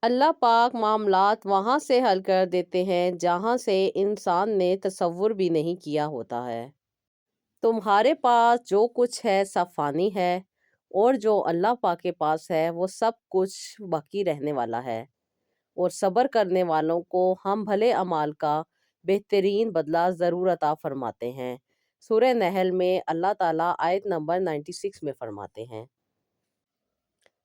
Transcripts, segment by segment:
अल्लाह पाक मामलात वहाँ से हल कर देते हैं जहाँ से इंसान ने तसव्वुर भी नहीं किया होता है। तुम्हारे पास जो कुछ है सब फ़ानी है और जो अल्लाह पाक के पास है वो सब कुछ बाकी रहने वाला है। और सब्र करने वालों को हम भले अमाल का बेहतरीन बदला ज़रूर अता फरमाते हैं। सूरह नहल में अल्लाह ताला आयत नंबर 96 में फरमाते हैं।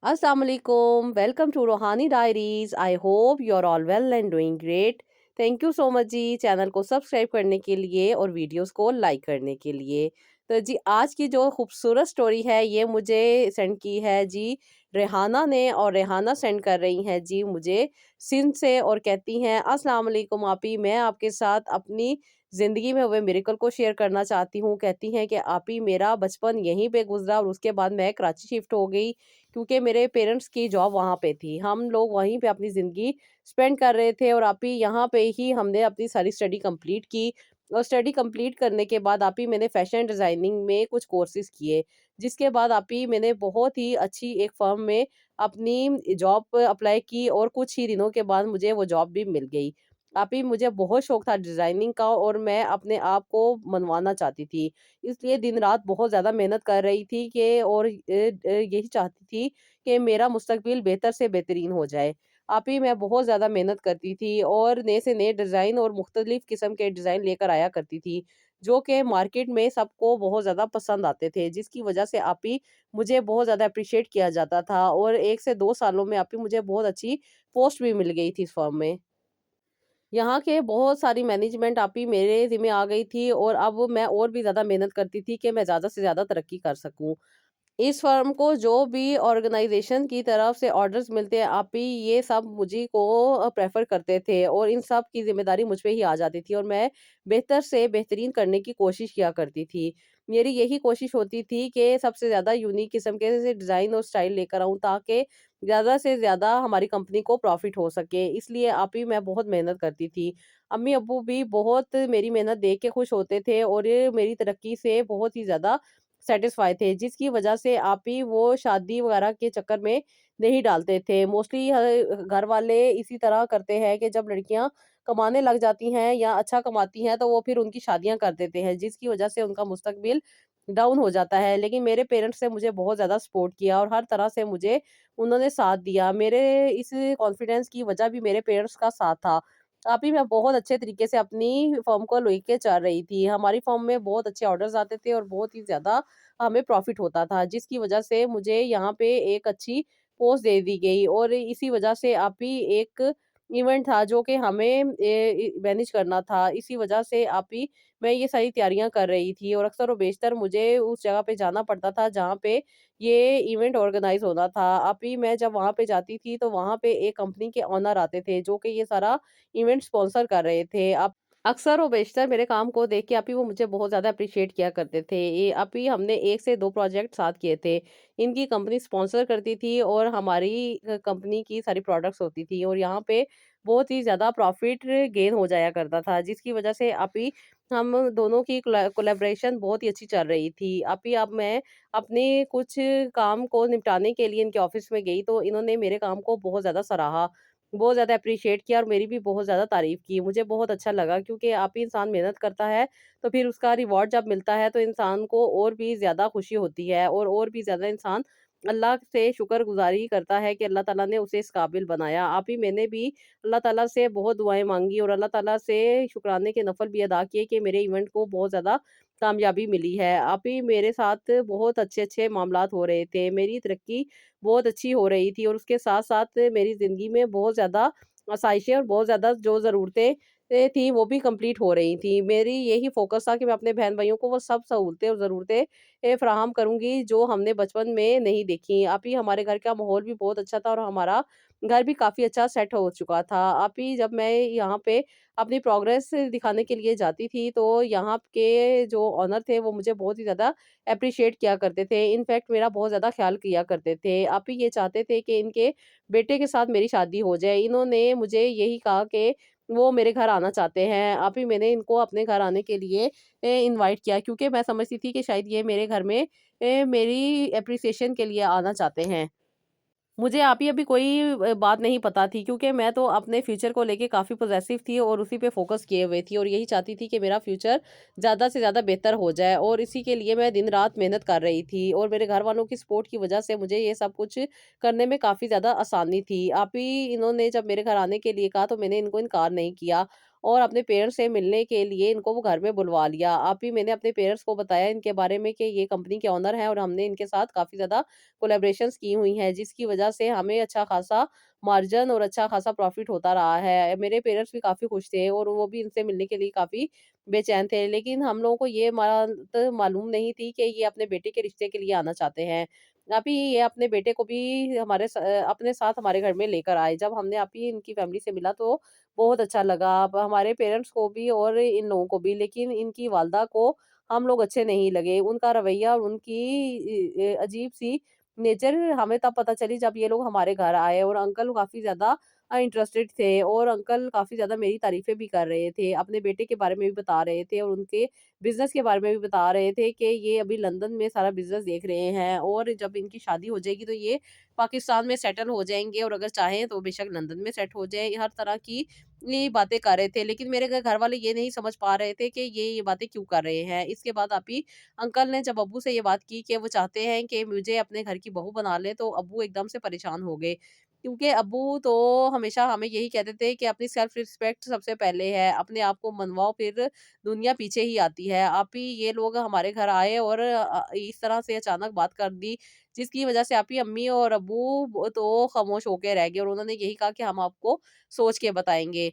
अस्सलाम वालेकुम, welcome to Roohani diaries. I hope you are all well and doing great. Thank you so much जी चैनल को सब्सक्राइब करने के लिए और वीडियोस को लाइक करने के लिए। तो जी आज की जो खूबसूरत स्टोरी है ये मुझे सेंड की है जी रेहाना ने, और रेहाना सेंड कर रही हैं जी मुझे सिंध से, और कहती हैं अस्सलाम वालेकुम आपी, मैं आपके साथ अपनी ज़िंदगी में हुए मिरेकल को शेयर करना चाहती हूँ। कहती हैं कि आपी मेरा बचपन यहीं पे गुजरा और उसके बाद मैं कराची शिफ्ट हो गई क्योंकि मेरे पेरेंट्स की जॉब वहाँ पे थी। हम लोग वहीं पे अपनी ज़िंदगी स्पेंड कर रहे थे और आप ही यहाँ पे ही हमने अपनी सारी स्टडी कंप्लीट की। और स्टडी कंप्लीट करने के बाद आप ही मैंने फैशन डिज़ाइनिंग में कुछ कोर्सेज़ किए। जिसके बाद आप ही मैंने बहुत ही अच्छी एक फ़र्म में अपनी जॉब अप्लाई की और कुछ ही दिनों के बाद मुझे वो जॉब भी मिल गई। आप ही मुझे बहुत शौक था डिज़ाइनिंग का और मैं अपने आप को मनवाना चाहती थी। इसलिए दिन-रात बहुत ज़्यादा मेहनत कर रही थी कि और यही चाहती थी कि मेरा मुस्तकबिल बेहतर से बेहतरीन हो जाए। आप ही मैं बहुत ज़्यादा मेहनत करती थी और नए से नए डिज़ाइन और मुख्तलिफ़ किस्म के डिज़ाइन लेकर आया करती थी, जो कि मार्केट में सबको बहुत ज़्यादा पसंद आते थे, जिसकी वजह से आप ही मुझे बहुत ज़्यादा एप्रिशिएट किया जाता था और 1 से 2 सालों में आप ही मुझे बहुत अच्छी पोस्ट भी मिल गई थी इस फ़र्म में। यहाँ के बहुत सारी मैनेजमेंट आप ही मेरे ज़िम्मे आ गई थी और अब मैं और भी ज़्यादा मेहनत करती थी कि मैं ज़्यादा से ज़्यादा तरक्की कर सकूँ। इस फर्म को जो भी ऑर्गेनाइजेशन की तरफ से ऑर्डर्स मिलते हैं, आप ही ये सब मुझी को प्रेफ़र करते थे और इन सब की ज़िम्मेदारी मुझ पे ही आ जाती थी और मैं बेहतर से बेहतरीन करने की कोशिश किया करती थी। मेरी यही कोशिश होती थी कि सबसे ज़्यादा यूनिक किस्म के से डिज़ाइन और स्टाइल लेकर आऊँ ताकि ज़्यादा से ज़्यादा हमारी कंपनी को प्रॉफ़िट हो सके। इसलिए आप ही मैं बहुत मेहनत करती थी। अम्मी-अब्बू भी बहुत मेरी मेहनत देख के खुश होते थे और ये मेरी तरक्की से बहुत ही ज़्यादा सैटिस्फाई थे, जिसकी वजह से आप ही वो शादी वगैरह के चक्कर में नहीं डालते थे। मोस्टली घर वाले इसी तरह करते हैं कि जब लड़कियाँ कमाने लग जाती हैं या अच्छा कमाती हैं, तो वो फिर उनकी शादियाँ कर देते हैं, जिसकी वजह से उनका मुस्तकबिल डाउन हो जाता है। लेकिन मेरे पेरेंट्स ने मुझे बहुत ज़्यादा सपोर्ट किया और हर तरह से मुझे उन्होंने साथ दिया। मेरे इस कॉन्फिडेंस की वजह भी मेरे पेरेंट्स का साथ था। आप ही मैं बहुत अच्छे तरीके से अपनी फ़र्म को लेके चल रही थी। हमारी फ़र्म में बहुत अच्छे ऑर्डर्स आते थे और बहुत ही ज़्यादा हमें प्रॉफ़िट होता था, जिसकी वजह से मुझे यहाँ पे एक अच्छी पोस्ट दे दी गई और इसी वजह से आप ही एक इवेंट था जो कि हमें मैनेज करना था। इसी वजह से आप ही मैं ये सारी तैयारियाँ कर रही थी और अक्सर व बेशतर मुझे उस जगह पे जाना पड़ता था जहाँ पे ये इवेंट ऑर्गेनाइज़ होना था। आप ही मैं जब वहाँ पे जाती थी तो वहाँ पे एक कंपनी के ओनर आते थे जो कि ये सारा इवेंट स्पॉन्सर कर रहे थे। अब अक्सर और बेशतर मेरे काम को देख के आप ही वो मुझे बहुत ज़्यादा एप्रिशिएट किया करते थे। ये आप ही हमने 1 से 2 प्रोजेक्ट साथ किए थे। इनकी कंपनी स्पॉन्सर करती थी और हमारी कंपनी की सारी प्रोडक्ट्स होती थी और यहाँ पे बहुत ही ज़्यादा प्रॉफ़िट गेन हो जाया करता था, जिसकी वज़ह से आप ही हम दोनों की कोलैबोरेशन बहुत ही अच्छी चल रही थी। आप ही अब मैं अपने कुछ काम को निपटाने के लिए इनके ऑफ़िस में गई, तो इन्होंने मेरे काम को बहुत ज़्यादा सराहा। बहुत ज़्यादा एप्रिशिएट किया और मेरी भी बहुत ज़्यादा तारीफ़ की। मुझे बहुत अच्छा लगा क्योंकि आप ही इंसान मेहनत करता है, तो फिर उसका रिवॉर्ड जब मिलता है तो इंसान को और भी ज़्यादा खुशी होती है और भी ज़्यादा इंसान अल्लाह से शुक्रगुज़ारी करता है कि अल्लाह ताला ने उसे इस काबिल बनाया। आप ही मैंने भी अल्लाह ताला से बहुत दुआएँ माँगी और अल्लाह ताला से शुक्राने के नफ़ल भी अदा किए कि मेरे इवेंट को बहुत ज़्यादा कामयाबी मिली है। आप ही मेरे साथ बहुत अच्छे-अच्छे मामलात हो रहे थे। मेरी तरक्की बहुत अच्छी हो रही थी और उसके साथ-साथ मेरी ज़िंदगी में बहुत ज़्यादा आसाइशें और बहुत ज़्यादा जो ज़रूरतें थी वो भी कंप्लीट हो रही थी। मेरी यही फ़ोकस था कि मैं अपने बहन-भाइयों को वो सब सहूलतें और ज़रूरतें फ़राहम करूँगी जो हमने बचपन में नहीं देखी। आप ही हमारे घर का माहौल भी बहुत अच्छा था और हमारा घर भी काफ़ी अच्छा सेट हो चुका था। आप ही जब मैं यहाँ पे अपनी प्रोग्रेस दिखाने के लिए जाती थी तो यहाँ के जो ओनर थे वो मुझे बहुत ही ज़्यादा एप्रिशिएट किया करते थे। इनफैक्ट मेरा बहुत ज़्यादा ख़्याल किया करते थे। आप ही ये चाहते थे कि इनके बेटे के साथ मेरी शादी हो जाए। इन्होंने मुझे यही कहा कि वो मेरे घर आना चाहते हैं। आप ही मैंने इनको अपने घर आने के लिए इनवाइट किया क्योंकि मैं समझती थी कि शायद ये मेरे घर में मेरी एप्रिसिएशन के लिए आना चाहते हैं। मुझे आप ही अभी कोई बात नहीं पता थी, क्योंकि मैं तो अपने फ्यूचर को लेके काफ़ी पॉज़ेसिव थी और उसी पे फ़ोकस किए हुए थी और यही चाहती थी कि मेरा फ्यूचर ज़्यादा से ज़्यादा बेहतर हो जाए, और इसी के लिए मैं दिन-रात मेहनत कर रही थी, और मेरे घर वालों की सपोर्ट की वज़ह से मुझे ये सब कुछ करने में काफ़ी ज़्यादा आसानी थी। आप ही इन्होंने जब मेरे घर आने के लिए कहा, तो मैंने इनको इनकार नहीं किया और अपने पेरेंट्स से मिलने के लिए इनको वो घर में बुलवा लिया। आप ही मैंने अपने पेरेंट्स को बताया इनके बारे में कि ये कंपनी के ओनर हैं और हमने इनके साथ काफ़ी ज़्यादा कोलैबोरेशंस की हुई हैं, जिसकी वजह से हमें अच्छा खासा मार्जिन और अच्छा खासा प्रॉफ़िट होता रहा है। मेरे पेरेंट्स भी काफ़ी खुश थे और वो भी इनसे मिलने के लिए काफ़ी बेचैन थे। लेकिन हम लोगों को ये बात मालूम नहीं थी कि ये अपने बेटे के रिश्ते के लिए आना चाहते हैं। अभी ये अपने बेटे को भी अपने साथ हमारे घर में लेकर आए। जब हमने अभी इनकी फैमिली से मिला, तो बहुत अच्छा लगा। अब हमारे पेरेंट्स को भी और इन लोगों को भी, लेकिन इनकी वालदा को हम लोग अच्छे नहीं लगे। उनका रवैया और उनकी अजीब-सी नेचर हमें तब पता चली जब ये लोग हमारे घर आए, और अंकल काफ़ी ज़्यादा इंटरेस्टेड थे, और अंकल काफ़ी ज़्यादा मेरी तारीफ़ें भी कर रहे थे। अपने बेटे के बारे में भी बता रहे थे और उनके बिज़नेस के बारे में भी बता रहे थे कि ये अभी लंदन में सारा बिज़नेस देख रहे हैं, और जब इनकी शादी हो जाएगी तो ये पाकिस्तान में सेटल हो जाएँगे, और अगर चाहें तो बेशक लंदन में सेट हो जाएँ। हर तरह की ये बातें कर रहे थे, लेकिन मेरे घर वाले ये नहीं समझ पा रहे थे कि ये बातें क्यों कर रहे हैं। इसके बाद अभी अंकल ने जब अब्बू से ये बात की कि वो चाहते हैं कि मुझे अपने घर की बहू बना लें, तो अब्बू एकदम से परेशान हो गए। क्योंकि अब्बू तो हमेशा हमें यही कहते थे कि अपनी सेल्फ रिस्पेक्ट सबसे पहले है, अपने आप को मनवाओ, फिर दुनिया पीछे ही आती है। आप ही ये लोग हमारे घर आए और इस तरह से अचानक बात कर दी, जिसकी वजह से आप ही अम्मी और अब्बू तो खामोश होके रह गए, और उन्होंने यही कहा कि हम आपको सोच के बताएँगे।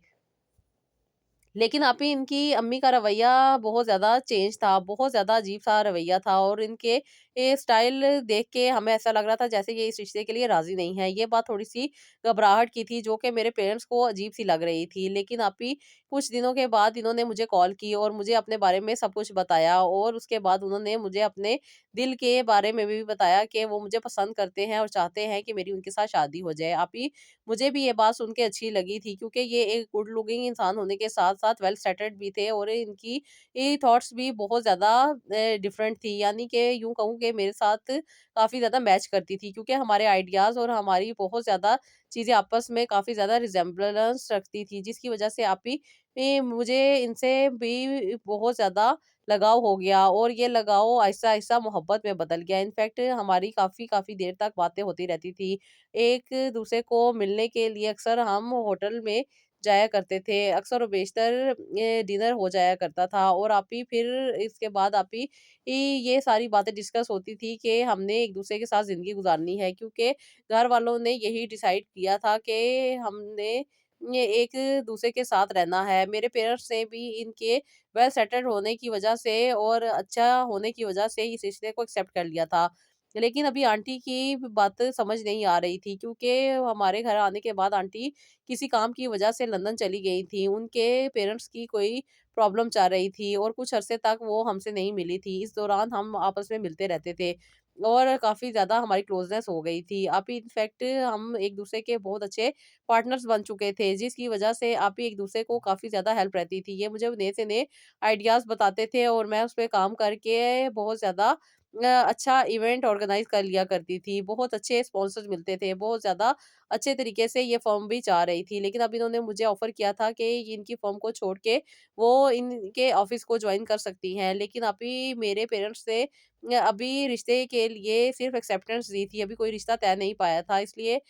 लेकिन आप ही इनकी अम्मी का रवैया बहुत ज़्यादा चेंज था, बहुत ज़्यादा अजीब-सा रवैया था, और इनके ये स्टाइल देख के हमें ऐसा लग रहा था जैसे ये इस रिश्ते के लिए राज़ी नहीं है। ये बात थोड़ी-सी घबराहट की थी, जो कि मेरे पेरेंट्स को अजीब-सी लग रही थी। लेकिन आप ही कुछ दिनों के बाद इन्होंने मुझे कॉल की और मुझे अपने बारे में सब कुछ बताया, और उसके बाद उन्होंने मुझे अपने दिल के बारे में भी बताया कि वो मुझे पसंद करते हैं और चाहते हैं कि मेरी उनके साथ शादी हो जाए। आप ही मुझे भी ये बात सुन के अच्छी लगी थी, क्योंकि ये एक गुड लुकिंग इंसान होने के साथ-साथ वेल सेटल्ड भी थे, और इनकी ये थॉट्स भी बहुत ज़्यादा डिफरेंट थी। यानी कि यूँ कहूँ कि मेरे साथ काफ़ी ज़्यादा मैच करती थी, क्योंकि हमारे आइडियाज़ और हमारी बहुत ज़्यादा चीज़ें आपस में काफ़ी ज़्यादा रिज़ेम्बलेंस रखती थी, जिसकी वज़ह से आप ही मुझे इनसे भी बहुत ज़्यादा लगाव हो गया, और ये लगाव आहिस्ता-आहिस्ता मोहब्बत में बदल गया। इनफैक्ट हमारी काफ़ी देर तक बातें होती रहती थी। एक-दूसरे को मिलने के लिए अक्सर हम होटल में जाया करते थे। अक्सर और बेशतर डिनर हो जाया करता था, और आप ही फिर इसके बाद आप ही ये सारी बातें डिस्कस होती थी कि हमने एक-दूसरे के साथ ज़िंदगी गुज़ारनी है, क्योंकि घर वालों ने यही डिसाइड किया था कि हमने ये एक-दूसरे के साथ रहना है। मेरे पेरेंट्स ने भी इनके वेल सेटल्ड होने की वज़ह से और अच्छा होने की वज़ह से इस रिश्ते को एक्सेप्ट कर लिया था। लेकिन अभी आंटी की बात समझ नहीं आ रही थी, क्योंकि हमारे घर आने के बाद आंटी किसी काम की वजह से लंदन चली गई थी। उनके पेरेंट्स की कोई प्रॉब्लम चल रही थी, और कुछ अरसे तक वो हमसे नहीं मिली थी। इस दौरान हम आपस में मिलते रहते थे, और काफ़ी ज़्यादा हमारी क्लोज़नेस हो गई थी। आप इनफैक्ट हम एक-दूसरे के बहुत अच्छे पार्टनर्स बन चुके थे, जिसकी वजह से आप ही एक-दूसरे को काफ़ी ज़्यादा हेल्प रहती थी। ये मुझे नए से नए आइडियाज़ बताते थे, और मैं उस पे काम करके बहुत ज़्यादा अच्छा इवेंट ऑर्गेनाइज़ कर लिया करती थी। बहुत अच्छे स्पॉन्सर्स मिलते थे, बहुत ज़्यादा अच्छे तरीके से ये फ़र्म भी चाह रही थी। लेकिन अब इन्होंने मुझे ऑफ़र किया था कि ये इनकी फ़र्म को छोड़ के वो इनके ऑफ़िस को जॉइन कर सकती हैं। लेकिन अभी मेरे पेरेंट्स ने अभी रिश्ते के लिए सिर्फ़ एक्सेप्टेंस दी थी, अभी कोई रिश्ता तय नहीं पाया था। इसलिए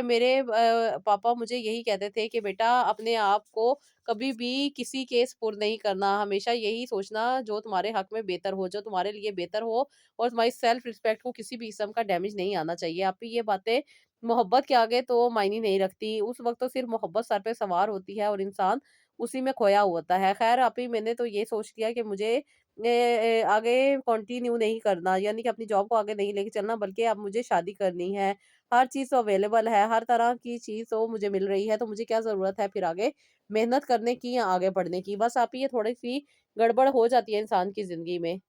मेरे पापा मुझे यही कहते थे कि बेटा, अपने आप को कभी भी किसी के सुपुर्द नहीं करना, हमेशा यही सोचना जो तुम्हारे हक में बेहतर हो, जो तुम्हारे लिए बेहतर हो, और तुम्हारी सेल्फ रिस्पेक्ट को किसी भी किस्म का डैमेज नहीं आना चाहिए। आप ये बातें मोहब्बत के आगे तो मायने नहीं रखती, उस वक़्त तो सिर्फ़ मोहब्बत सर पे सवार होती है और इंसान उसी में खोया होता है। ख़ैर आप ही मैंने तो ये सोच लिया कि मुझे आगे कंटिन्यू नहीं करना, यानी कि अपनी जॉब को आगे नहीं लेके चलना, बल्कि अब मुझे शादी करनी है। हर चीज़ तो अवेलेबल है, हर तरह की चीज़ तो मुझे मिल रही है, तो मुझे क्या ज़रूरत है फिर आगे मेहनत करने की या आगे बढ़ने की। बस आप ही ये थोड़ी-सी गड़बड़ हो जाती है इंसान की ज़िंदगी में।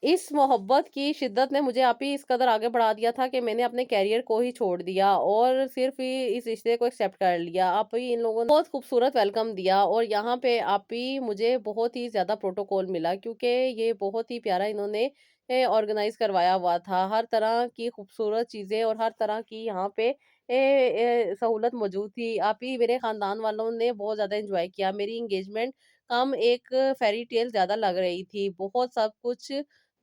इस मोहब्बत की शिद्दत ने मुझे आप ही इस कदर आगे बढ़ा दिया था कि मैंने अपने करियर को ही छोड़ दिया, और सिर्फ़ ही इस रिश्ते को एक्सेप्ट कर लिया। आप ही इन लोगों ने बहुत खूबसूरत वेलकम दिया, और यहाँ पे आप ही मुझे बहुत ही ज़्यादा प्रोटोकॉल मिला, क्योंकि ये बहुत ही प्यारा इन्होंने ऑर्गेनाइज़ करवाया हुआ था। हर तरह की खूबसूरत चीज़ें और हर तरह की यहाँ पे सहूलत मौजूद थी। आप ही मेरे ख़ानदान वालों ने बहुत ज़्यादा एन्जॉय किया। मेरी एंगेजमेंट कम एक फेयरी टेल ज़्यादा लग रही थी। बहुत सब कुछ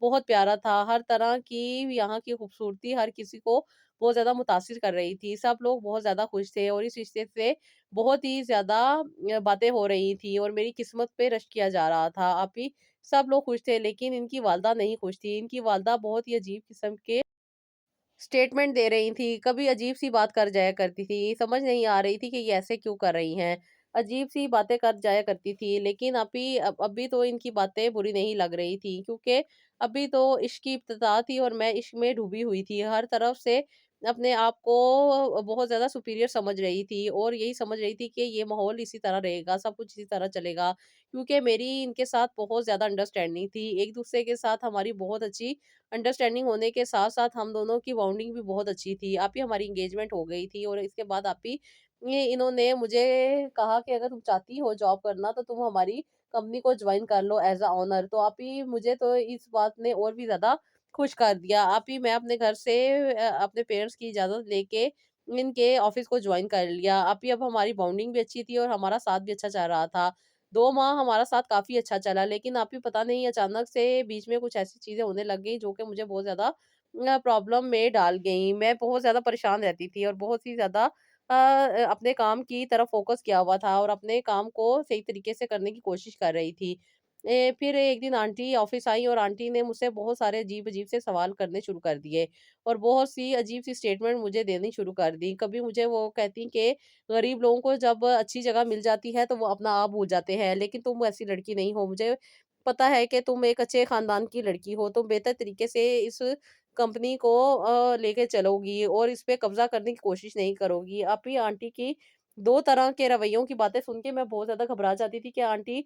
बहुत प्यारा था। हर तरह की यहाँ की खूबसूरती हर किसी को बहुत ज़्यादा मुतासिर कर रही थी। सब लोग बहुत ज़्यादा खुश थे और इस रिश्ते से बहुत ही ज़्यादा बातें हो रही थी और मेरी किस्मत पे रश्क किया जा रहा था। आप ही सब लोग खुश थे, लेकिन इनकी वालदा नहीं खुश थी। इनकी वालदा बहुत ही अजीब किस्म के स्टेटमेंट दे रही थी, कभी अजीब-सी बात कर जाया करती थी, समझ नहीं आ रही थी कि ये ऐसे क्यों कर रही हैं। अजीब-सी बातें कर जाया करती थी, लेकिन अभी तो इनकी बातें बुरी नहीं लग रही थी, क्योंकि अभी तो इश्क की इब्तिदा थी और मैं इश्क में डूबी हुई थी। हर तरफ से अपने आप को बहुत ज़्यादा सुपीरियर समझ रही थी और यही समझ रही थी कि ये माहौल इसी तरह रहेगा, सब कुछ इसी तरह चलेगा, क्योंकि मेरी इनके साथ बहुत ज़्यादा अंडरस्टैंडिंग थी। एक-दूसरे के साथ हमारी बहुत अच्छी अंडरस्टैंडिंग होने के साथ-साथ हम दोनों की बॉन्डिंग भी बहुत अच्छी थी। आप ही हमारी एंगेजमेंट हो गई थी और इसके बाद आप ही ये इन्होंने मुझे कहा कि अगर तुम चाहती हो जॉब करना तो तुम हमारी कंपनी को जॉइन कर लो एज़ अ ओनर। तो आप ही मुझे तो इस बात ने और भी ज़्यादा खुश कर दिया। आप ही मैं अपने घर से अपने पेरेंट्स की इजाज़त लेके इनके ऑफ़िस को जॉइन कर लिया। आप ही अब हमारी बॉन्डिंग भी अच्छी थी और हमारा साथ भी अच्छा चल रहा था। 2 माह हमारा साथ काफ़ी अच्छा चला, लेकिन आप ही पता नहीं अचानक से बीच में कुछ ऐसी चीज़ें होने लग गई जो कि मुझे बहुत ज़्यादा प्रॉब्लम में डाल गईं। मैं बहुत ज़्यादा परेशान रहती थी और बहुत ही ज़्यादा अपने काम की तरफ फ़ोकस किया हुआ था और अपने काम को सही तरीके से करने की कोशिश कर रही थी। फिर एक दिन आंटी ऑफ़िस आई और आंटी ने मुझसे बहुत सारे अजीब-अजीब से सवाल करने शुरू कर दिए और बहुत सी अजीब-सी स्टेटमेंट मुझे देनी शुरू कर दी। कभी मुझे वो कहती कि गरीब लोगों को जब अच्छी जगह मिल जाती है तो वो अपना आप भूल जाते हैं, लेकिन तुम ऐसी लड़की नहीं हो। मुझे पता है कि तुम एक अच्छे खानदान की लड़की हो, तुम बेहतर तरीके से इस कंपनी को लेके चलोगी और इस पे कब्ज़ा करने की कोशिश नहीं करोगी। आप ही आंटी की 2 तरह के रवैयों की बातें सुन के मैं बहुत ज़्यादा घबरा जाती थी कि आंटी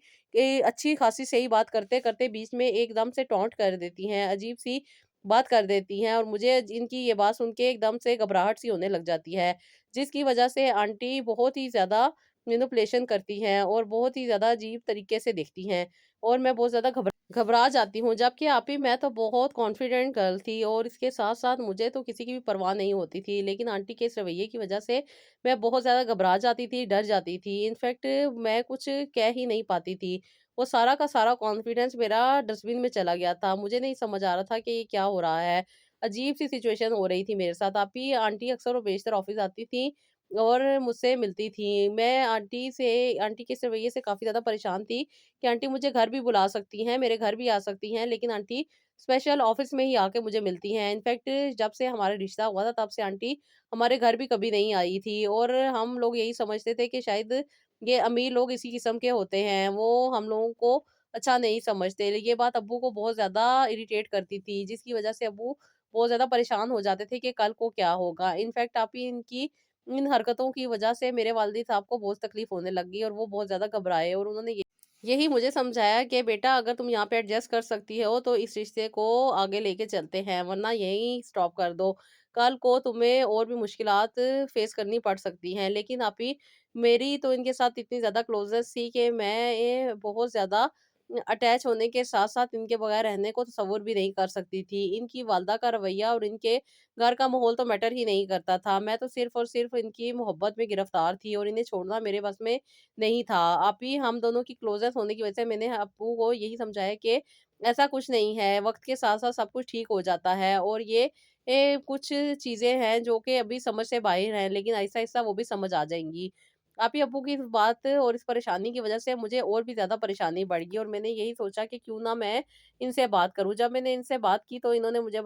अच्छी खासी सही बात करते-करते बीच में एकदम से टॉन्ट कर देती हैं, अजीब-सी बात कर देती हैं और मुझे इनकी ये बात सुन के एकदम से घबराहट सी होने लग जाती है। जिसकी वजह से आंटी बहुत ही ज़्यादा मैनिपुलेशन करती हैं और बहुत ही ज़्यादा अजीब तरीके से दिखती हैं और मैं बहुत ज़्यादा घबरा जाती हूँ। जबकि आप ही मैं तो बहुत कॉन्फिडेंट गर्ल थी और इसके साथ-साथ मुझे तो किसी की भी परवाह नहीं होती थी। लेकिन आंटी के इस रवैये की वजह से मैं बहुत ज़्यादा घबरा जाती थी, डर जाती थी। इनफैक्ट मैं कुछ कह ही नहीं पाती थी। वो सारा का सारा कॉन्फिडेंस मेरा डस्टबिन में चला गया था। मुझे नहीं समझ आ रहा था कि ये क्या हो रहा है। अजीब-सी सिचुएशन हो रही थी मेरे साथ। आप ही आंटी अक्सर और बेशतर ऑफ़िस आती थीं और मुझसे मिलती थीं। मैं आंटी के इस रवैये से काफ़ी ज़्यादा परेशान थी कि आंटी मुझे घर भी बुला सकती हैं, मेरे घर भी आ सकती हैं, लेकिन आंटी स्पेशल ऑफ़िस में ही आके मुझे मिलती हैं। इनफैक्ट जब से हमारा रिश्ता हुआ था तब से आंटी हमारे घर भी कभी नहीं आई थी और हम लोग यही समझते थे कि शायद ये अमीर लोग इसी किस्म के होते हैं, वो हम लोगों को अच्छा नहीं समझते। ये बात अब्बू को बहुत ज़्यादा इरिटेट करती थी, जिसकी वज़ह से अब्बू बहुत ज़्यादा परेशान हो जाते थे कि कल को क्या होगा। इनफैक्ट आप ही इनकी इन हरकतों की वज़ह से मेरे वालिद साहब को बहुत तकलीफ़ होने लग गई और वो बहुत ज़्यादा घबराए और उन्होंने यही मुझे समझाया कि बेटा अगर तुम यहाँ पे एडजस्ट कर सकती हो तो इस रिश्ते को आगे लेके चलते हैं, वरना यहीं स्टॉप कर दो। कल को तुम्हें और भी मुश्किलात फेस करनी पड़ सकती हैं। लेकिन आप ही मेरी तो इनके साथ इतनी ज़्यादा क्लोज़नेस थी कि मैं ये बहुत ज़्यादा अटैच होने के साथ-साथ इनके बगैर रहने को तसव्वुर भी नहीं कर सकती थी। इनकी वालदा का रवैया और इनके घर का माहौल तो मैटर ही नहीं करता था। मैं तो सिर्फ़ और सिर्फ़ इनकी मोहब्बत में गिरफ़्तार थी और इन्हें छोड़ना मेरे बस में नहीं था। आप ही हम दोनों की क्लोज़ेस्ट होने की वजह से मैंने अप्पू को यही समझाया कि ऐसा कुछ नहीं है, वक़्त के साथ-साथ सब कुछ ठीक हो जाता है और कुछ चीज़ें हैं जो कि अभी समझ से बाहिर हैं, लेकिन आहिस्ता-आहिस्ता वो भी समझ आ जाएँगी। आप ही अप्पू की इस बात और इस परेशानी की वजह से मुझे और भी ज़्यादा परेशानी बढ़ गई और मैंने यही सोचा कि क्यों ना मैं इनसे बात करूँ। जब मैंने इनसे बात की तो इन्होंने मुझे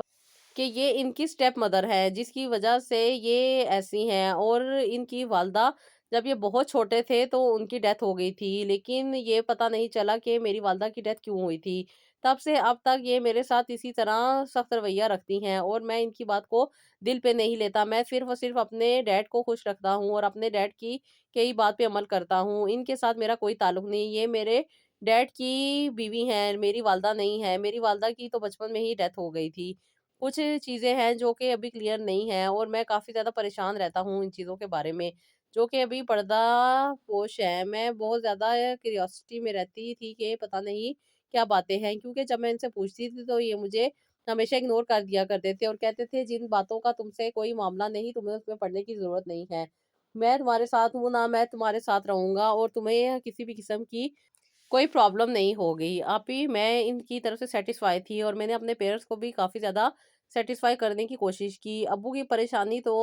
कि ये इनकी स्टेप मदर है, जिसकी वजह से ये ऐसी हैं और इनकी वालदा जब ये बहुत छोटे थे तो उनकी डेथ हो गई थी, लेकिन ये पता नहीं चला कि मेरी वालदा की डेथ क्यों हुई थी। तब से अब तक ये मेरे साथ इसी तरह सख्त रवैया रखती हैं और मैं इनकी बात को दिल पे नहीं लेता। मैं सिर्फ़ और सिर्फ़ अपने डैड को खुश रखता हूँ और अपने डैड की बात पे अमल करता हूँ। इनके साथ मेरा कोई ताल्लुक नहीं, ये मेरे डैड की बीवी हैं, मेरी वालदा नहीं है। मेरी वालदा की तो बचपन में ही डेथ हो गई थी। कुछ चीज़ें हैं जो कि अभी क्लियर नहीं हैं और मैं काफ़ी ज़्यादा परेशान रहता हूँ इन चीज़ों के बारे में, जो कि अभी पर्दापोश है। मैं बहुत ज़्यादा क्यूरियोसिटी में रहती थी कि पता नहीं क्या बातें हैं, क्योंकि जब मैं इनसे पूछती थी तो ये मुझे हमेशा इग्नोर कर दिया करते थे और कहते थे जिन बातों का तुमसे कोई मामला नहीं, तुम्हें उसमें पड़ने की ज़रूरत नहीं है। मैं तुम्हारे साथ हूँ ना, मैं तुम्हारे साथ रहूँगा और तुम्हें किसी भी किस्म की कोई प्रॉब्लम नहीं हो गई। आप ही मैं इनकी तरफ से सैटिस्फाई थी और मैंने अपने पेरेंट्स को भी काफ़ी ज़्यादा सैटिस्फाई करने की कोशिश की। अब्बू की परेशानी तो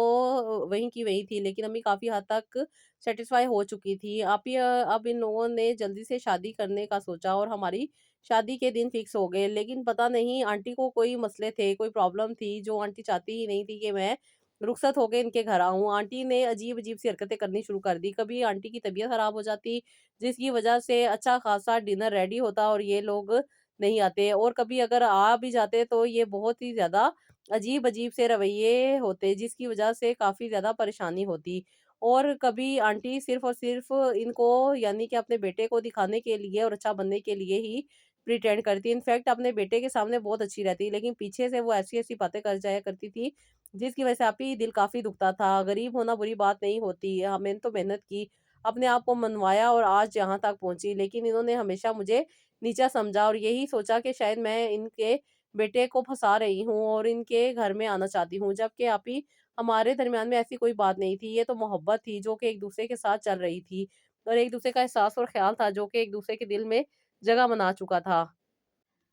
वहीं की वहीं थी, लेकिन अम्मी काफ़ी हद तक सैटिस्फाई हो चुकी थी। आप ही अब इन लोगों ने जल्दी से शादी करने का सोचा और हमारी शादी के दिन फिक्स हो गए। लेकिन पता नहीं आंटी को कोई मसले थे, कोई प्रॉब्लम थी जो आंटी चाहती ही नहीं थी कि मैं रुखसत होके इनके घर आऊँ। आंटी ने अजीब-अजीब सी हरकतें करनी शुरू कर दी। कभी आंटी की तबीयत ख़राब हो जाती, जिसकी वजह से अच्छा खासा डिनर रेडी होता और ये लोग नहीं आते, और कभी अगर आ भी जाते तो ये बहुत ही ज़्यादा अजीब-अजीब से रवैये होते, जिसकी वजह से काफ़ी ज़्यादा परेशानी होती। और कभी आंटी सिर्फ़ और सिर्फ़ इनको यानी कि अपने बेटे को दिखाने के लिए और अच्छा बनने के लिए ही प्रिटेंड करती। इनफैक्ट अपने बेटे के सामने बहुत अच्छी रहती, लेकिन पीछे से वो ऐसी-ऐसी बातें कर जाया करती थी, जिसकी वजह से आप ही दिल काफ़ी दुखता था। गरीब होना बुरी बात नहीं होती। मैंने तो मेहनत की, अपने आप को मनवाया और आज यहाँ तक पहुँची। लेकिन इन्होंने हमेशा मुझे नीचा समझा और यही सोचा कि शायद मैं इनके बेटे को फँसा रही हूँ और इनके घर में आना चाहती हूँ। जबकि आप ही हमारे दरमियान में ऐसी कोई बात नहीं थी। ये तो मोहब्बत थी जो कि एक-दूसरे के साथ चल रही थी और एक-दूसरे का एहसास और ख़्याल था जो कि एक-दूसरे के दिल में जगह बना चुका था।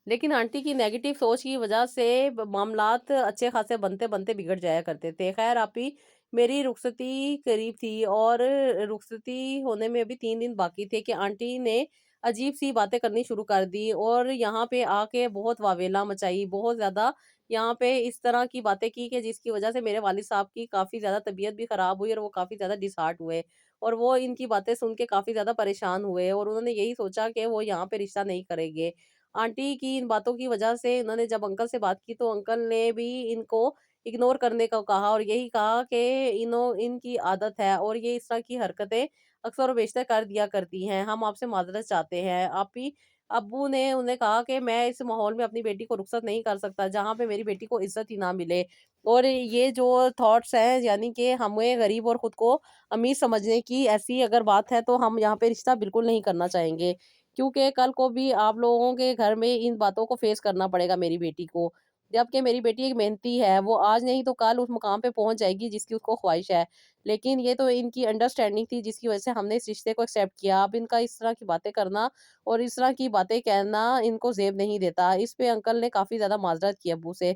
लेकिन आंटी की नेगेटिव सोच की वजह से मामलात अच्छे खासे बनते-बनते बिगड़ जाया करते थे। ख़ैर आप ही मेरी रुखसती करीब थी और रुखसती होने में अभी 3 दिन बाकी थे कि आंटी ने अजीब-सी बातें करनी शुरू कर दी और यहाँ पे आके बहुत वावेला मचाई, बहुत ज़्यादा यहाँ पे इस तरह की बातें की कि जिसकी वजह से मेरे वालिद साहब की काफ़ी ज़्यादा तबीयत भी ख़राब हुई और वो काफ़ी ज़्यादा डिसहार्ट हुए। और वो इनकी बातें सुन के काफ़ी ज़्यादा परेशान हुए और उन्होंने यही सोचा कि वो यहाँ पे रिश्ता नहीं करेंगे। आंटी की इन बातों की वजह से इन्होंने जब अंकल से बात की तो अंकल ने भी इनको इग्नोर करने को कहा और यही कहा कि इनकी आदत है और ये इस तरह की हरकतें अक्सर और बेशतर कर दिया करती हैं। हम आपसे माज़रत चाहते हैं। आप ही अब्बू ने उन्हें कहा कि मैं इस माहौल में अपनी बेटी को रुखसत नहीं कर सकता जहाँ पे मेरी बेटी को इज़्ज़त ही ना मिले। और ये जो थॉट्स हैं यानी कि हमें गरीब और खुद को अमीर समझने की ऐसी अगर बात है तो हम यहाँ पे रिश्ता बिल्कुल नहीं करना चाहेंगे। क्योंकि कल को भी आप लोगों के घर में इन बातों को फेस करना पड़ेगा मेरी बेटी को। जबकि मेरी बेटी एक मेहनती है, वो आज नहीं तो कल उस मुकाम पे पहुँच जाएगी जिसकी उसको ख्वाहिश है। लेकिन ये तो इनकी अंडरस्टैंडिंग थी जिसकी वजह से हमने इस रिश्ते को एक्सेप्ट किया। अब इनका इस तरह की बातें करना और इस तरह की बातें कहना इनको ज़ेब नहीं देता। इस पे अंकल ने काफ़ी ज़्यादा माज़रत की अब्बू से।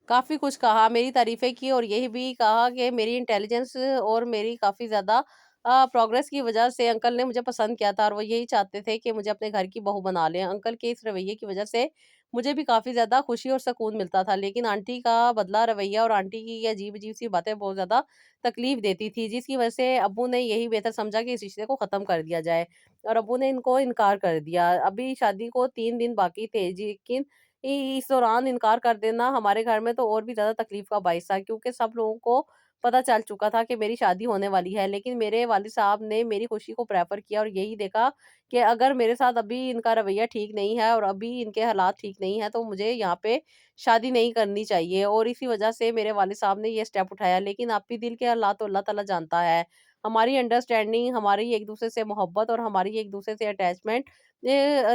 काफ़ी कुछ कहा, मेरी तारीफ़ें की और यही भी कहा कि मेरी इंटेलिजेंस और मेरी काफ़ी ज़्यादा प्रोग्रेस की वज़ह से अंकल ने मुझे पसंद किया था और वो यही चाहते थे कि मुझे अपने घर की बहू बना लें। अंकल के इस रवैये की वज़ह से मुझे भी काफ़ी ज़्यादा खुशी और सुकून मिलता था। लेकिन आंटी का बदला रवैया और आंटी की ये अजीब-अजीब सी बातें बहुत ज़्यादा तकलीफ़ देती थी, जिसकी वज़ह से अब्बू ने यही बेहतर समझा कि इस रिश्ते को ख़त्म कर दिया जाए और अब्बू ने इनको इनकार कर दिया। अभी शादी को 3 दिन बाकी थे, लेकिन इस दौरान इनकार कर देना हमारे घर में तो और भी ज़्यादा तकलीफ़ का बाइस था, क्योंकि सब लोगों को पता चल चुका था कि मेरी शादी होने वाली है। लेकिन मेरे वालिद साहब ने मेरी खुशी को प्रेफ़र किया और यही देखा कि अगर मेरे साथ अभी इनका रवैया ठीक नहीं है और अभी इनके हालात ठीक नहीं है, तो मुझे यहाँ पे शादी नहीं करनी चाहिए और इसी वज़ह से मेरे वालिद साहब ने ये स्टेप उठाया। लेकिन आप भी दिल के हालात तो अल्लाह ताला जानता है। हमारी अंडरस्टैंडिंग, हमारी एक-दूसरे से मोहब्बत और हमारी एक-दूसरे से अटैचमेंट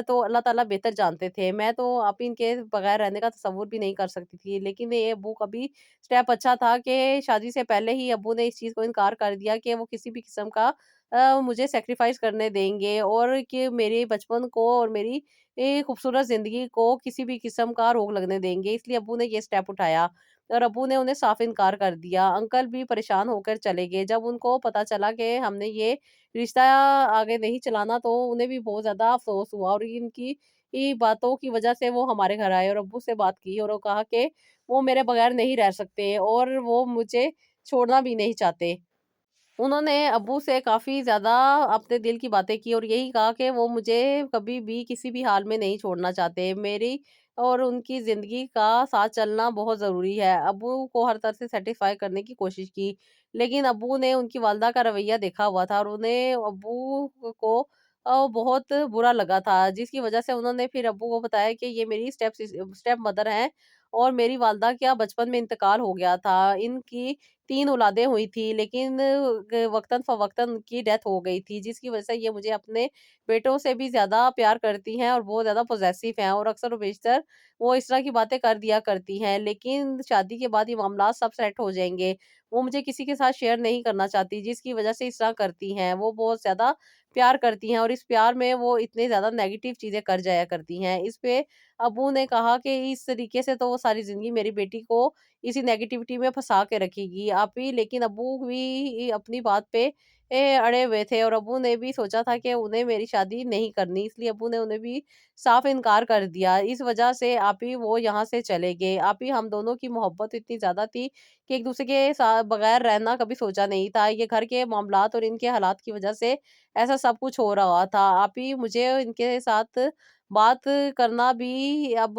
तो अल्लाह ताला बेहतर जानते थे। मैं तो आप इनके बगैर रहने का तसव्वुर भी नहीं कर सकती थी। लेकिन ये अब्बू का भी स्टेप अच्छा था कि शादी से पहले ही अब्बू ने इस चीज़ को इनकार कर दिया कि वो किसी भी किस्म का मुझे सैक्रिफ़ाइस करने देंगे और कि मेरे बचपन को और मेरी खूबसूरत ज़िंदगी को किसी भी किस्म का रोक लगने देंगे। इसलिए अब्बू ने ये स्टेप उठाया और अब्बू ने उन्हें साफ़ इनकार कर दिया। अंकल भी परेशान होकर चले गए। जब उनको पता चला कि हमने ये रिश्ता आगे नहीं चलाना तो उन्हें भी बहुत ज़्यादा अफ़सोस हुआ और इनकी बातों की वज़ह से वो हमारे घर आए और अब्बू से बात की और वो कहा कि वो मेरे बगैर नहीं रह सकते और वो मुझे छोड़ना भी नहीं चाहते। उन्होंने अब्बू से काफ़ी ज़्यादा अपने दिल की बातें की और यही कहा कि वो मुझे कभी भी किसी भी हाल में नहीं छोड़ना चाहते। मेरी और उनकी ज़िंदगी का साथ चलना बहुत ज़रूरी है। अब्बू को हर तरह से सैटिस्फाई करने की कोशिश की, लेकिन अब्बू ने उनकी वालदा का रवैया देखा हुआ था और उन्हें अब्बू को बहुत बुरा लगा था, जिसकी वज़ह से उन्होंने फिर अब्बू को बताया कि ये मेरी स्टेप मदर हैं और मेरी वालदा का बचपन में इंतकाल हो गया था। इनकी 3 औलादें हुई थी, लेकिन वक़्तन-फ़वक़्तन उनकी डेथ हो गई थी, जिसकी वजह से ये मुझे अपने बेटों से भी ज़्यादा प्यार करती हैं और बहुत ज़्यादा पॉसेसिव हैं, और अक्सर और बेशतर वो इस तरह की बातें कर दिया करती हैं। लेकिन शादी के बाद ये मामलात सब सेट हो जाएँगे। वो मुझे किसी के साथ शेयर नहीं करना चाहती, जिसकी वजह से इस तरह करती हैं। वो बहुत ज़्यादा प्यार करती हैं, और इस प्यार में वो इतनी ज़्यादा नेगेटिव चीज़ें कर जाया करती हैं। इस पे अब्बू ने कहा कि इस तरीके से तो वो सारी ज़िंदगी मेरी बेटी को इसी नेगेटिविटी में फँसा के रखेगी आप ही। लेकिन अब्बू भी अपनी बात पे अड़े हुए थे, और अब्बू ने भी सोचा था कि उन्हें मेरी शादी नहीं करनी, इसलिए अब्बू ने उन्हें भी साफ इनकार कर दिया। इस वजह से आप ही वो यहाँ से चले गए। आप ही हम दोनों की मोहब्बत इतनी ज़्यादा थी कि एक-दूसरे के बगैर रहना कभी सोचा नहीं था। ये घर के मामलात और इनके हालात की वजह से ऐसा सब कुछ हो रहा था। आप ही मुझे इनके साथ बात करना भी अब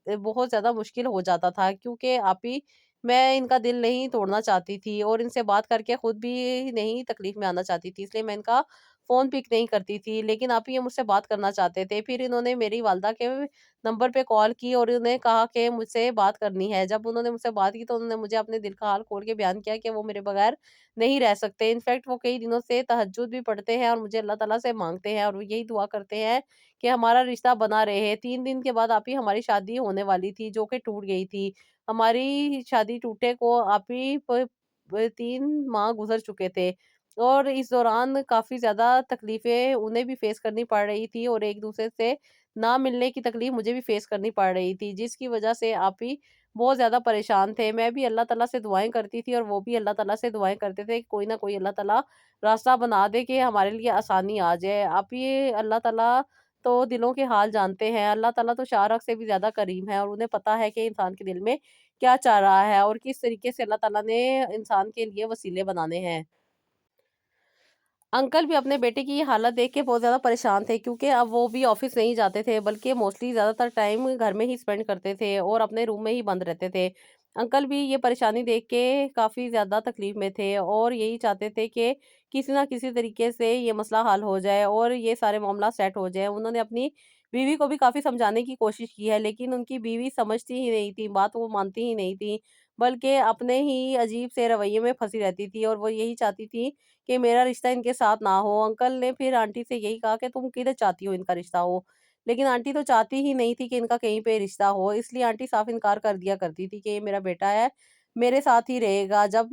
बहुत ज़्यादा मुश्किल हो जाता था, क्योंकि आप ही मैं इनका दिल नहीं तोड़ना चाहती थी, और इनसे बात करके खुद भी नहीं तकलीफ़ में आना चाहती थी, इसलिए मैं इनका फ़ोन पिक नहीं करती थी। लेकिन आप ही ये मुझसे बात करना चाहते थे। फिर इन्होंने मेरी वालदा के नंबर पे कॉल की और उन्हें कहा कि मुझसे बात करनी है। जब उन्होंने मुझसे बात की तो उन्होंने मुझे अपने दिल का हाल खोल के बयान किया कि वो मेरे बगैर नहीं रह सकते। इनफैक्ट वो कई दिनों से तहज्जुद भी पढ़ते हैं और मुझे अल्लाह ताला से माँगते हैं, और वो यही दुआ करते हैं कि हमारा रिश्ता बना रहे। 3 दिन के बाद आप ही हमारी शादी होने वाली थी, जो कि टूट गई थी। हमारी शादी टूटे को आप ही 3 माह गुज़र चुके थे, और इस दौरान काफ़ी ज़्यादा तकलीफ़ें उन्हें भी फ़ेस करनी पड़ रही थी, और एक-दूसरे से ना मिलने की तकलीफ़ मुझे भी फ़ेस करनी पड़ रही थी, जिसकी वज़ह से आप ही बहुत ज़्यादा परेशान थे। मैं भी अल्लाह ताला से दुआएँ करती थी, और वो भी अल्लाह ताला से दुआएँ करते थे कि कोई ना कोई अल्लाह ताला रास्ता बना दे कि हमारे लिए आसानी आ जाए। आप ये अल्लाह ताला तो दिलों के हाल जानते हैं। अल्लाह ताला तो शाहरग से भी ज़्यादा करीम है, और उन्हें पता है कि इंसान के दिल में क्या चाह रहा है और किस तरीके से अल्लाह ताला ने इंसान के लिए वसीले बनाने हैं। अंकल भी अपने बेटे की ये हालत देख के बहुत ज़्यादा परेशान थे, क्योंकि अब वो भी ऑफ़िस नहीं जाते थे, बल्कि मोस्टली ज़्यादातर टाइम घर में ही स्पेंड करते थे और अपने रूम में ही बंद रहते थे। अंकल भी ये परेशानी देख के काफ़ी ज़्यादा तकलीफ़ में थे, और यही चाहते थे कि किसी न किसी तरीके से ये मसला हल हो जाए और ये सारे मामला सेट हो जाएँ। उन्होंने अपनी बीवी को भी काफ़ी समझाने की कोशिश की है, लेकिन उनकी बीवी समझती ही नहीं थी, बात वो मानती ही नहीं थी, बल्कि अपने ही अजीब से रवैये में फँसी रहती थी, और वो यही चाहती थी कि मेरा रिश्ता इनके साथ ना हो। अंकल ने फिर आंटी से यही कहा कि तुम किधर चाहती हो इनका रिश्ता हो? लेकिन आंटी तो चाहती ही नहीं थी कि इनका कहीं पे रिश्ता हो, इसलिए आंटी साफ इनकार कर दिया करती थी कि ये मेरा बेटा है, मेरे साथ ही रहेगा। जब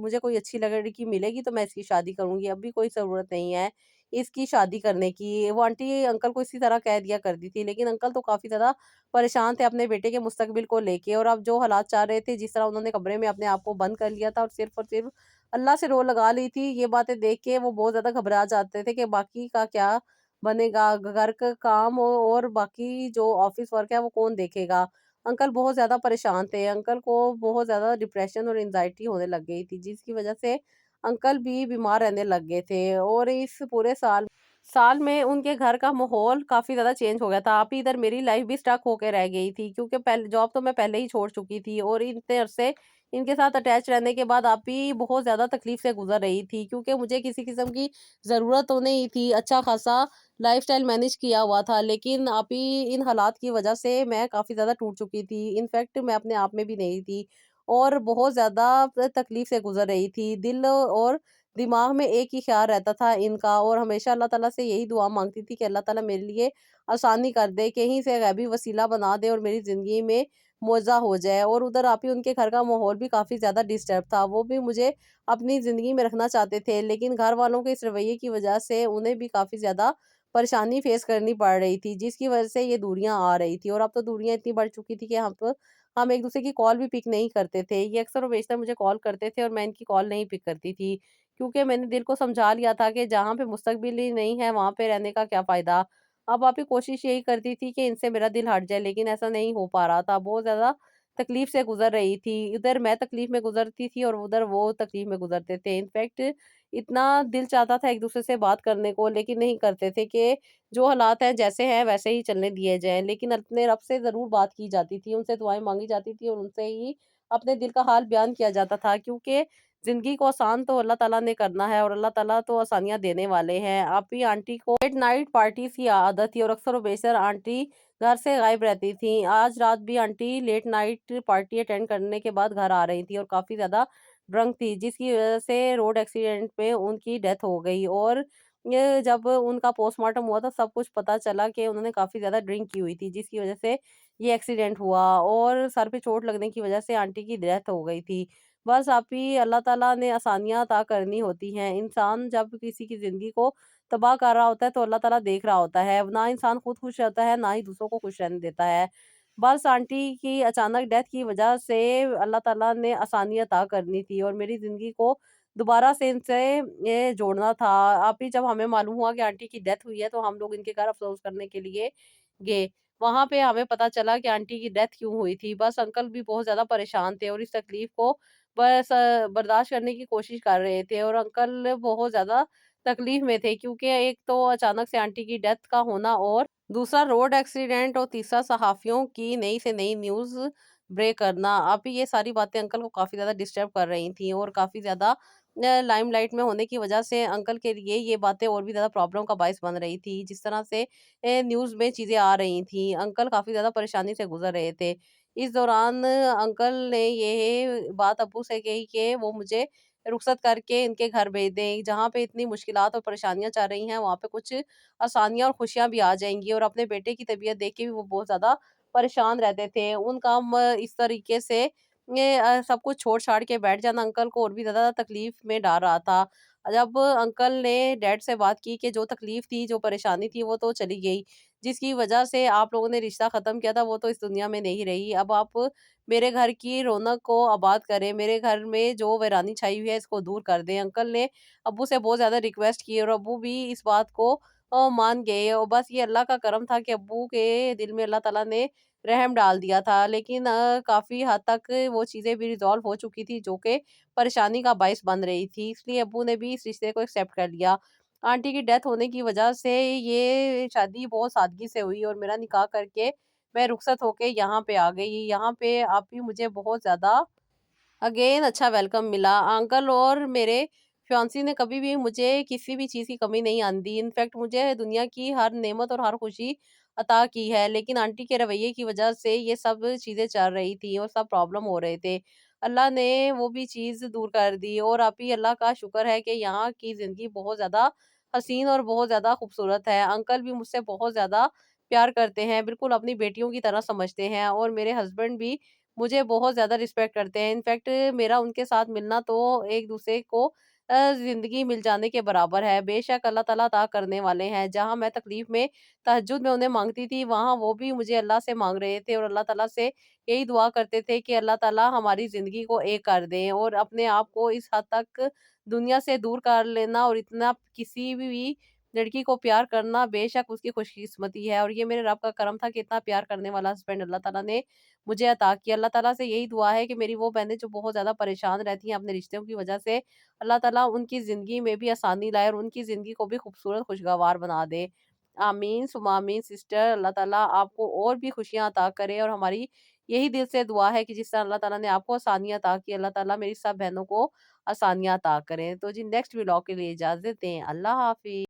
मुझे कोई अच्छी लड़की मिलेगी तो मैं इसकी शादी करूँगी, अभी कोई ज़रूरत नहीं है इसकी शादी करने की। वो आंटी अंकल को इसी तरह कह दिया करती थी, लेकिन अंकल तो काफ़ी ज़्यादा परेशान थे अपने बेटे के मुस्तकबिल को लेके, और अब जो हालात चाह रहे थे, जिस तरह उन्होंने कमरे में अपने आप को बंद कर लिया था और सिर्फ़ अल्लाह से रो लगा ली थी, ये बातें देख के वो बहुत ज़्यादा घबरा जाते थे कि बाकी का क्या बनेगा? घर का काम और बाकी जो ऑफ़िस वर्क है वो कौन देखेगा? अंकल बहुत ज़्यादा परेशान थे, अंकल को बहुत ज़्यादा डिप्रेशन और एंग्ज़ायटी होने लग गई थी, जिसकी वज़ह से अंकल भी बीमार रहने लग गए थे, और इस पूरे साल में उनके घर का माहौल काफ़ी ज़्यादा चेंज हो गया था। आप ही इधर मेरी लाइफ़ भी स्टक होके रह गई थी, क्योंकि पहले जॉब तो मैं पहले ही छोड़ चुकी थी, और इतने अरसे इनके साथ अटैच रहने के बाद आप ही बहुत ज़्यादा तकलीफ़ से गुज़र रही थी, क्योंकि मुझे किसी किस्म की ज़रूरत तो नहीं थी। अच्छा खासा लाइफ़स्टाइल मैनेज किया हुआ था, लेकिन आप ही इन हालात की वज़ह से मैं काफ़ी ज़्यादा टूट चुकी थी। इनफैक्ट मैं अपने आप में भी नहीं थी, और बहुत ज़्यादा तकलीफ़ से गुज़र रही थी। दिल और दिमाग में एक ही ख़्याल रहता था इनका, और हमेशा अल्लाह ताला से यही दुआ माँगती थी कि अल्लाह ताला मेरे लिए आसानी कर दे, कहीं से गैबी वसीला बना दे और मेरी ज़िंदगी में मुआवज़ा हो जाए। और उधर आप ही उनके घर का माहौल भी काफ़ी ज़्यादा डिस्टर्ब था। वो भी मुझे अपनी ज़िंदगी में रखना चाहते थे, लेकिन घर वालों के इस रवैये की वजह से उन्हें भी काफ़ी ज़्यादा परेशानी फ़ेस करनी पड़ रही थी, जिसकी वजह से ये दूरियाँ आ रही थी, और अब तो दूरियाँ इतनी बढ़ चुकी थी कि हम एक-दूसरे की कॉल भी पिक नहीं करते थे। ये अक्सर और बेशतर मुझे कॉल करते थे, और मैं इनकी कॉल नहीं पिक करती थी, क्योंकि मैंने दिल को समझा लिया था कि जहाँ पे मुस्तकबिल ही नहीं है, वहाँ पे रहने का क्या फ़ायदा। अब आप ही कोशिश यही करती थी कि इनसे मेरा दिल हट जाए, लेकिन ऐसा नहीं हो पा रहा था। बहुत ज़्यादा तकलीफ़ से गुज़र रही थी। इधर मैं तकलीफ़ में गुज़रती थी, और उधर वो तकलीफ़ में गुज़रते थे। इनफैक्ट इतना दिल चाहता था एक-दूसरे से बात करने को, लेकिन नहीं करते थे कि जो हालात हैं, जैसे हैं वैसे ही चलने दिए जाएँ। लेकिन अपने रब से ज़रूर बात की जाती थी, उनसे दुआएँ माँगी जाती थी, और उनसे ही अपने दिल का हाल बयान किया जाता था, क्योंकि ज़िंदगी को आसान तो अल्लाह ताला ने करना है, और अल्लाह ताला तो आसानियाँ देने वाले हैं। आप ही आंटी को लेट नाइट पार्टीज़ की आदत थी, और अक्सर व बेशतर आंटी घर से गायब रहती थीं। आज रात भी aunty late night party attend करने के बाद घर आ रही थीं, और काफ़ी ज़्यादा ड्रंक थी, जिसकी वजह से रोड एक्सीडेंट में उनकी डेथ हो गई। और ये जब उनका पोस्टमार्टम हुआ तो सब कुछ पता चला कि उन्होंने काफ़ी ज़्यादा ड्रिंक की हुई थी, जिसकी वजह से ये एक्सीडेंट हुआ और सर पे चोट लगने की वजह से आंटी की डेथ हो गई थी। बस आप ही अल्लाह ताला ने आसानियाँ अता करनी होती हैं। इंसान जब किसी की ज़िंदगी को तबाह कर रहा होता है तो अल्लाह ताला देख रहा होता है। ना इंसान खुद खुश रहता है, ना ही दूसरों को खुश रहने देता है। बस आंटी की अचानक डेथ की वजह से अल्लाह ताला ने आसानी अता करनी थी और मेरी ज़िंदगी को दोबारा से इनसे ये जोड़ना था। अभी जब हमें मालूम हुआ कि आंटी की डेथ हुई है तो हम लोग इनके घर अफ़सोस करने के लिए गए। वहाँ पे हमें पता चला कि आंटी की डेथ क्यों हुई थी। बस अंकल भी बहुत ज़्यादा परेशान थे और इस तकलीफ़ को बस बर्दाश्त करने की कोशिश कर रहे थे और अंकल बहुत ज़्यादा तकलीफ़ में थे, क्योंकि एक तो अचानक से आंटी की डेथ का होना और दूसरा रोड एक्सीडेंट और तीसरा सहाफ़ियों की नई से नई न्यूज़ ब्रेक करना। अभी ये सारी बातें अंकल को काफ़ी ज़्यादा डिस्टर्ब कर रही थी और काफ़ी ज़्यादा लाइमलाइट में होने की वजह से अंकल के लिए ये बातें और भी ज़्यादा प्रॉब्लम का बायस बन रही थी। जिस तरह से न्यूज़ में चीज़ें आ रही थी, अंकल काफ़ी ज़्यादा परेशानी से गुज़र रहे थे। इस दौरान अंकल ने ये बात अब्बू से कही कि वो मुझे रुख़सत करके इनके घर भेज दें। जहाँ पे इतनी मुश्किलात और परेशानियाँ चल रही हैं, वहाँ पे कुछ आसानियाँ और खुशियाँ भी आ जाएँगी। और अपने बेटे की तबीयत देख के भी वो बहुत ज़्यादा परेशान रहते थे। उनका इस तरीके से सब कुछ छोड़-छाड़ के बैठ जाना अंकल को और भी ज़्यादा तकलीफ़ में डाल रहा था। जब अंकल ने डैड से बात की कि जो तकलीफ़ थी, जो परेशानी थी, वो तो चली गई। जिसकी वजह से आप लोगों ने रिश्ता ख़त्म किया था, वो तो इस दुनिया में नहीं रही। अब आप मेरे घर की रौनक को आबाद करें, मेरे घर में जो वीरानी छाई हुई है, इसको दूर कर दें। अंकल ने अब्बू से बहुत ज़्यादा रिक्वेस्ट की और अब्बू भी इस बात को मान गए और बस ये अल्लाह का करम था कि अब्बू के दिल में अल्लाह ताला ने रहम डाल दिया था। लेकिन काफ़ी हद तक वो चीज़ें भी रिज़ॉल्व हो चुकी थी, जो कि परेशानी का बायस बन रही थी। इसलिए अब्बू ने भी इस रिश्ते को एक्सेप्ट कर लिया। आंटी की डेथ होने की वजह से ये शादी बहुत सादगी से हुई और मेरा निकाह करके मैं रुखसत होके यहाँ पे आ गई। यहाँ पे आप भी मुझे बहुत ज़्यादा अगेन अच्छा वेलकम मिला। अंकल और मेरे फियांसी ने कभी भी मुझे किसी भी चीज़ की कमी नहीं आने दी। इनफैक्ट मुझे दुनिया की हर नेमत और हर खुशी अता की है। लेकिन आंटी के रवैये की वज़ह से ये सब चीज़ें चल रही थी और सब प्रॉब्लम हो रहे थे। अल्लाह ने वो भी चीज़ दूर कर दी और अभी अल्लाह का शुक्र है कि यहाँ की ज़िंदगी बहुत ज़्यादा हसीन और बहुत ज़्यादा खूबसूरत है। अंकल भी मुझसे बहुत ज़्यादा प्यार करते हैं, बिल्कुल अपनी बेटियों की तरह समझते हैं और मेरे हस्बैंड भी मुझे बहुत ज़्यादा रिस्पेक्ट करते हैं। इनफैक्ट मेरा उनके साथ मिलना तो एक-दूसरे को ज़िंदगी मिल जाने के बराबर है। बेशक अल्लाह ताला अता करने वाले हैं। जहाँ मैं तकलीफ़ में तहज्जुद में उन्हें माँगती थी, वहाँ वो भी मुझे अल्लाह से माँग रहे थे और अल्लाह ताला से यही दुआ करते थे कि अल्लाह ताला हमारी ज़िंदगी को एक कर दें और अपने आप को इस हद तक दुनिया से दूर कर लेना और इतना किसी भी लड़की को प्यार करना बेशक उसकी खुशकिस्मती है। और ये मेरे रब का करम था कि इतना प्यार करने वाला हस्बैंड अल्लाह ताला ने मुझे अता किया। अल्लाह ताला से यही दुआ है कि मेरी वो बहनें जो बहुत ज़्यादा परेशान रहती हैं अपने रिश्तों की वजह से, अल्लाह ताला उनकी ज़िंदगी में भी आसानी लाए और उनकी ज़िंदगी को भी खूबसूरत खुशगवार बना दे। आमीन सुम्मा आमीन सिस्टर। अल्लाह ताला आपको और भी खुशियाँ अता करे और हमारी यही दिल से दुआ है कि जिस तरह अल्लाह ताला ने आपको आसानियाँ अता की, अल्लाह ताला मेरी सब बहनों को आसानियाँ अता करें। तो जी नेक्स्ट व्लॉग के लिए इजाज़त दें। अल्लाह हाफ़िज़।